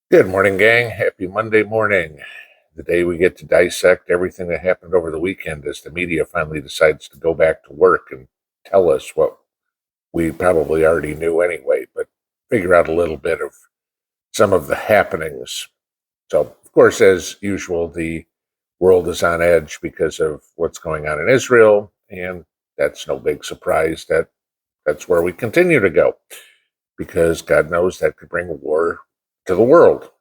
Good morning, gang. Happy Monday morning. The day we get to dissect everything that happened over the weekend as the media finally decides to go back to work and tell us what we probably already knew anyway, but figure out a little bit of some of the happenings. So, of course, as usual, the world is on edge because of what's going on in Israel, and that's no big surprise that that's where we continue to go because God knows that could bring war to the world.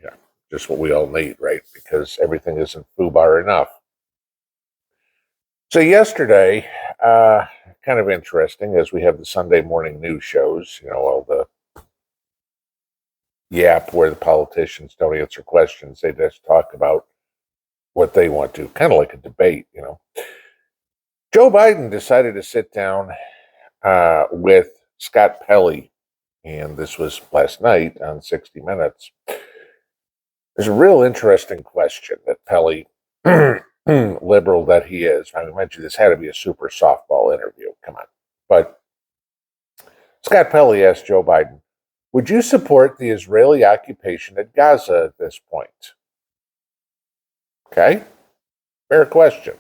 Yeah, just what we all need, right? Because everything isn't foobar enough. So yesterday, kind of interesting as we have the Sunday morning news shows, all the yap where the politicians don't answer questions. They just talk about what they want to, kind of like a debate. Joe Biden decided to sit down with Scott Pelley, and this was last night on 60 Minutes. There's a real interesting question that Pelley, liberal that he is, I mentioned this had to be a super softball interview. Come on. But Scott Pelley asked Joe Biden, would you support the Israeli occupation at Gaza at this point? Okay, fair question.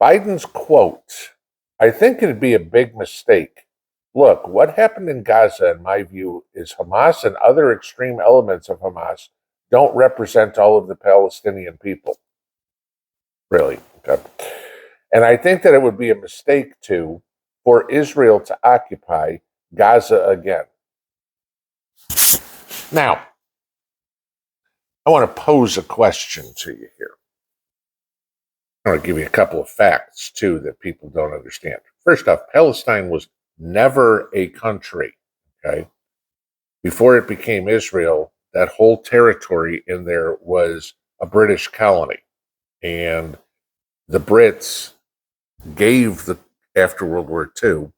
Biden's quote, I think it'd be a big mistake. Look, what happened in Gaza, in my view, is Hamas and other extreme elements of Hamas don't represent all of the Palestinian people. Really. Okay. And I think that it would be a mistake for Israel to occupy Gaza again. Now, I want to pose a question to you here. I want to give you a couple of facts, too, that people don't understand. First off, Palestine was never a country, okay? Before it became Israel, that whole territory in there was a British colony. And the Brits after World War II,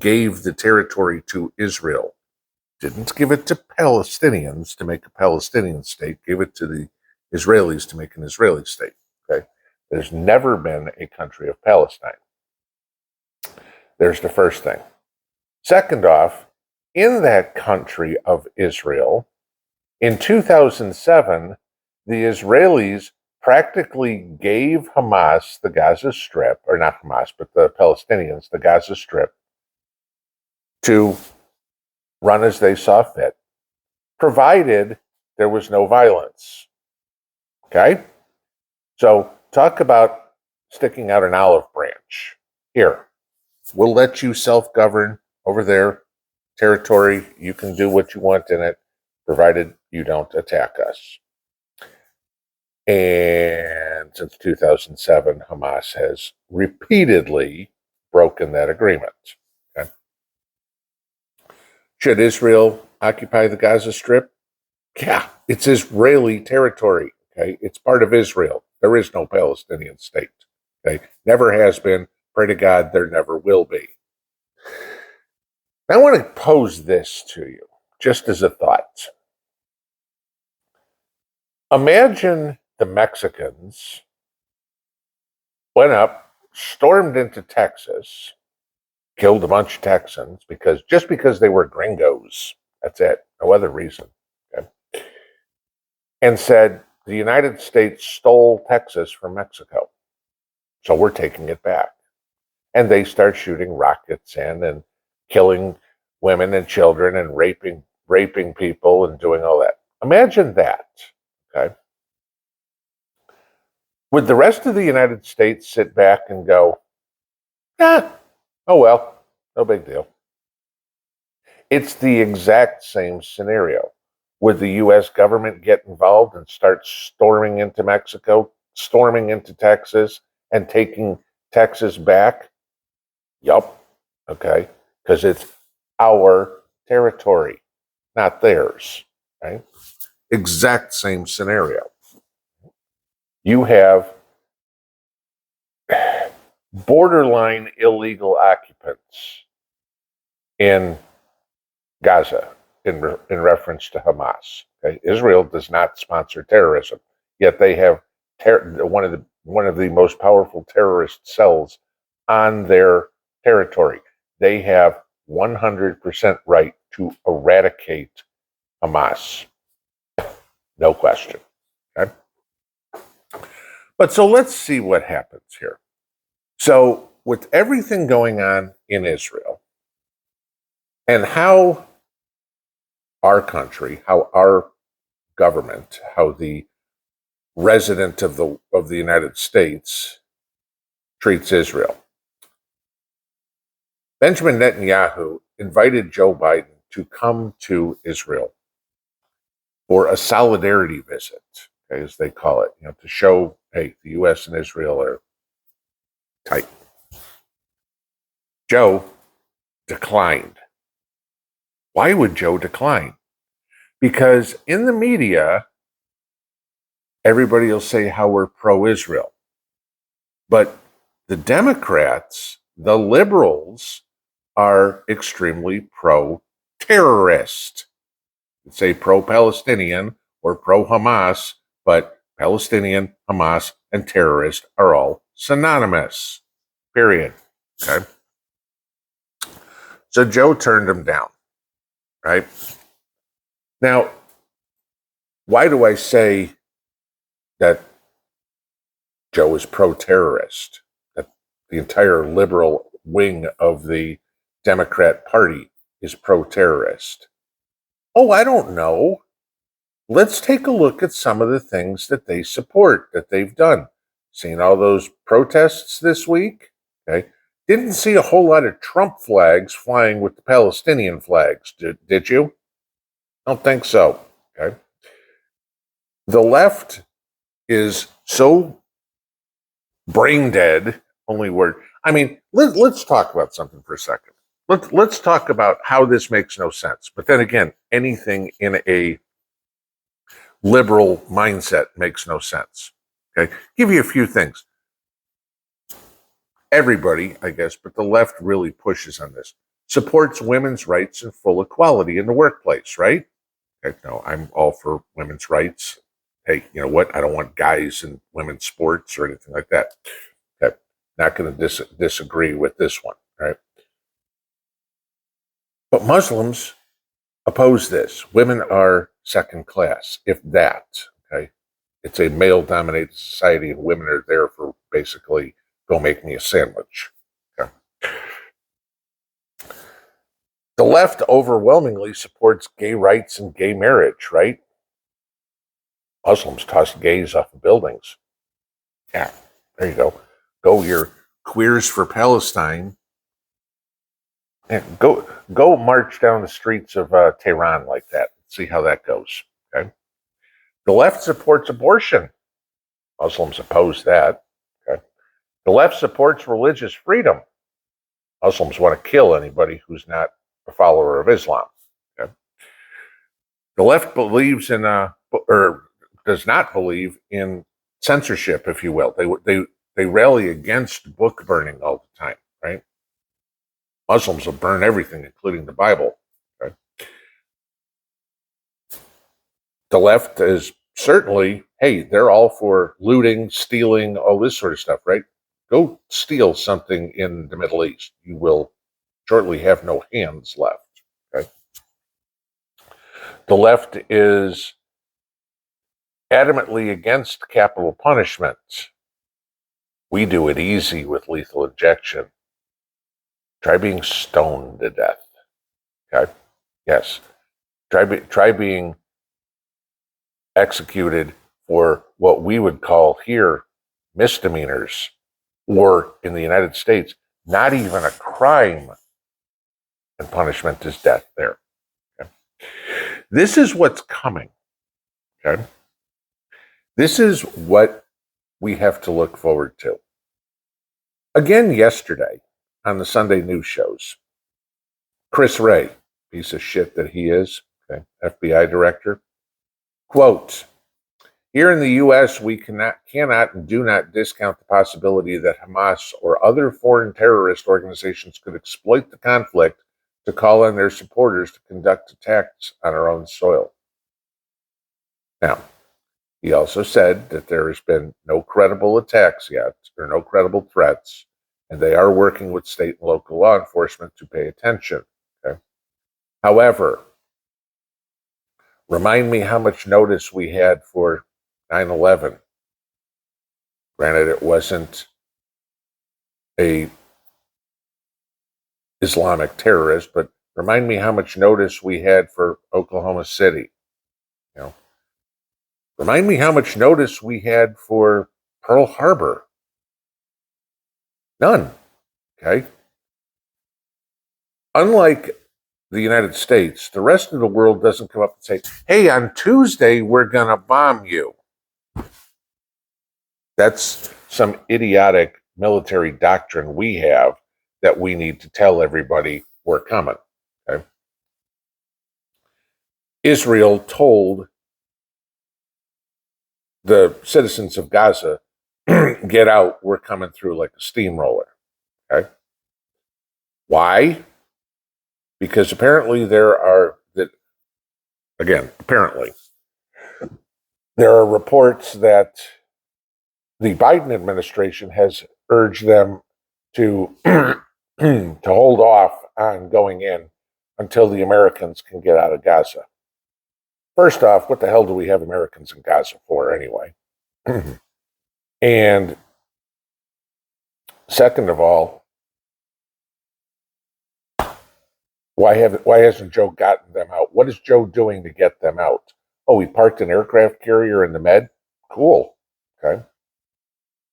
gave the territory to Israel. Didn't give it to Palestinians to make a Palestinian state, gave it to the Israelis to make an Israeli state. Okay? There's never been a country of Palestine. There's the first thing. Second off, in that country of Israel, in 2007, the Israelis practically gave Hamas the Gaza Strip, or not Hamas, but the Palestinians, the Gaza Strip, to run as they saw fit, provided there was no violence. Okay? So talk about sticking out an olive branch. Here, we'll let you self-govern over their territory. You can do what you want in it, provided you don't attack us. And since 2007, Hamas has repeatedly broken that agreement. Okay? Should Israel occupy the Gaza Strip? Yeah, it's Israeli territory. Okay, it's part of Israel. There is no Palestinian state. Okay, never has been. Pray to God there never will be. I want to pose this to you, just as a thought. Imagine the Mexicans went up, stormed into Texas, killed a bunch of Texans just because they were gringos. That's it. No other reason. Okay? And said the United States stole Texas from Mexico, so we're taking it back. And they start shooting rockets in and killing women and children and raping people and doing all that. Imagine that. Okay. Would the rest of the United States sit back and go, oh well, no big deal? It's the exact same scenario. Would the U.S. government get involved and start storming into Mexico, storming into Texas, and taking Texas back? Yup. Okay. Because it's our territory, not theirs. Right? Exact same scenario. You have borderline illegal occupants in Gaza in reference to Hamas. Okay? Israel does not sponsor terrorism, yet they have one of the most powerful terrorist cells on their territory. They have 100% right to eradicate Hamas. No question. Okay? But so let's see what happens here. So, with everything going on in Israel and how our country, how our government, how the resident of the United States treats Israel. Benjamin Netanyahu invited Joe Biden to come to Israel for a solidarity visit, okay, as they call it, to show, hey, the U.S. and Israel are tight. Joe declined. Why would Joe decline? Because in the media, everybody will say how we're pro-Israel. But the Democrats, the liberals, are extremely pro-terrorist. Say pro-Palestinian or pro-Hamas, but Palestinian, Hamas, and terrorist are all synonymous. Period. Okay. So Joe turned him down, right? Now, why do I say that Joe is pro-terrorist? That the entire liberal wing of the Democrat Party is pro-terrorist? Oh, I don't know. Let's take a look at some of the things that they support, that they've done. Seen all those protests this week? Okay. Didn't see a whole lot of Trump flags flying with the Palestinian flags, did you? I don't think so. Okay. The left is so brain dead, only word. I mean, let's talk about something for a second. Let's talk about how this makes no sense. But then again, anything in a liberal mindset makes no sense. Okay, give you a few things. Everybody, I guess, but the left really pushes on this. Supports women's rights and full equality in the workplace, right? Okay, no, I'm all for women's rights. Hey, you know what? I don't want guys in women's sports or anything like that. Okay, not going to disagree with this one, right? But Muslims oppose this. Women are second class, if that. Okay, it's a male-dominated society, and women are there for basically go make me a sandwich. Okay. The left overwhelmingly supports gay rights and gay marriage, right? Muslims toss gays off of buildings. Yeah, there you go. Go your queers for Palestine. And go march down the streets of Tehran like that. See how that goes. Okay. The left supports abortion. Muslims oppose that. Okay. The left supports religious freedom. Muslims want to kill anybody who's not a follower of Islam. Okay. The left believes in or does not believe in censorship, if you will. They rally against book burning all the time, right? Muslims will burn everything, including the Bible. Okay? The left is certainly, hey, they're all for looting, stealing, all this sort of stuff, right? Go steal something in the Middle East. You will shortly have no hands left. Okay? The left is adamantly against capital punishment. We do it easy with lethal injection. Try being stoned to death. Okay? Yes. Try being executed for what we would call here misdemeanors, or in the United States, not even a crime, and punishment is death there. Okay? This is what's coming. Okay? This is what we have to look forward to. Again, yesterday on the Sunday news shows, Chris Wray, piece of shit that he is, okay, FBI director, quote, here in the U.S., we cannot and do not discount the possibility that Hamas or other foreign terrorist organizations could exploit the conflict to call on their supporters to conduct attacks on our own soil. Now, he also said that there has been no credible attacks yet, or no credible threats, and they are working with state and local law enforcement to pay attention. Okay? However, Remind me how much notice we had for 9/11. Granted, it wasn't a Islamic terrorist, but remind me how much notice we had for Oklahoma City. You know, remind me how much notice we had for Pearl Harbor. None. Okay. Unlike the United States, the rest of the world doesn't come up and say, hey, on Tuesday, we're going to bomb you. That's some idiotic military doctrine we have that we need to tell everybody we're coming. Okay? Israel told the citizens of Gaza, get out, we're coming through like a steamroller. Okay? Why? Because apparently apparently, there are reports that the Biden administration has urged them to to hold off on going in until the Americans can get out of Gaza. First off, what the hell do we have Americans in Gaza for anyway? And second of all, why hasn't Joe gotten them out? What is Joe doing to get them out? Oh, he parked an aircraft carrier in the Med? Cool. Okay.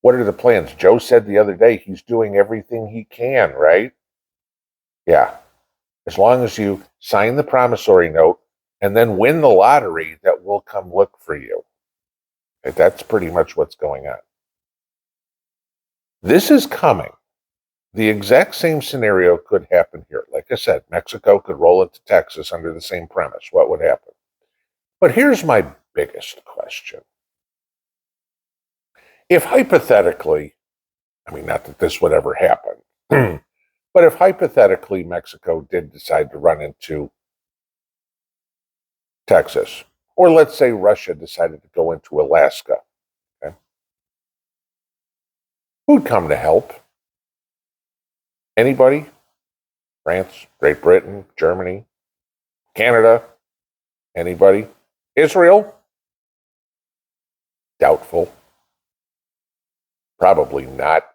What are the plans? Joe said the other day he's doing everything he can, right? Yeah. As long as you sign the promissory note and then win the lottery, that will come look for you. Okay, that's pretty much what's going on. This is coming. The exact same scenario could happen here. Like I said, Mexico could roll into Texas under the same premise. What would happen? But here's my biggest question. If hypothetically, I mean, not that this would ever happen, but if hypothetically Mexico did decide to run into Texas, or let's say Russia decided to go into Alaska, okay, who'd come to help? Anybody? France, Great Britain, Germany, Canada? Anybody? Israel? Doubtful. Probably not.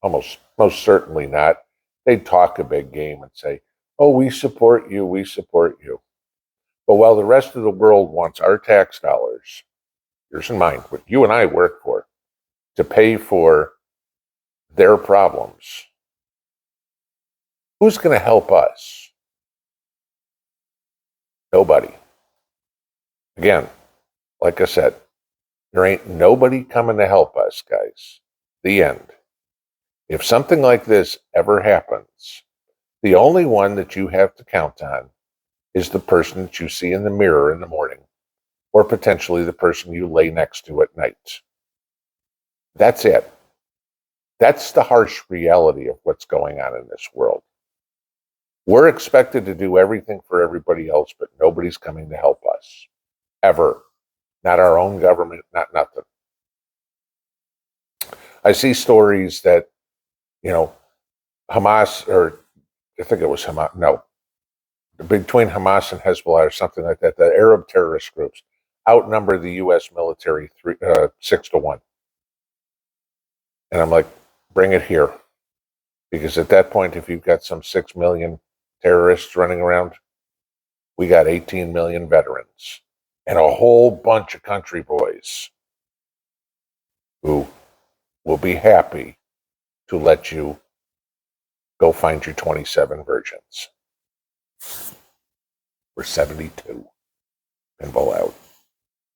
Most certainly not. They'd talk a big game and say, oh, we support you, we support you. But while the rest of the world wants our tax dollars, yours and mine, what you and I work for, to pay for their problems, who's going to help us? Nobody. Again, like I said, there ain't nobody coming to help us, guys. The end. If something like this ever happens, the only one that you have to count on is the person that you see in the mirror in the morning, or potentially the person you lay next to at night. That's it. That's the harsh reality of what's going on in this world. We're expected to do everything for everybody else, but nobody's coming to help us. Ever. Not our own government, not nothing. I see stories that, Hamas, or I think it was Hamas, no, between Hamas and Hezbollah or something like that, the Arab terrorist groups outnumber the U.S. military 6-1. And I'm like, bring it here. Because at that point, if you've got some 6 million terrorists running around, we got 18 million veterans and a whole bunch of country boys who will be happy to let you go find your 27 virgins. We're 72. Pinball out.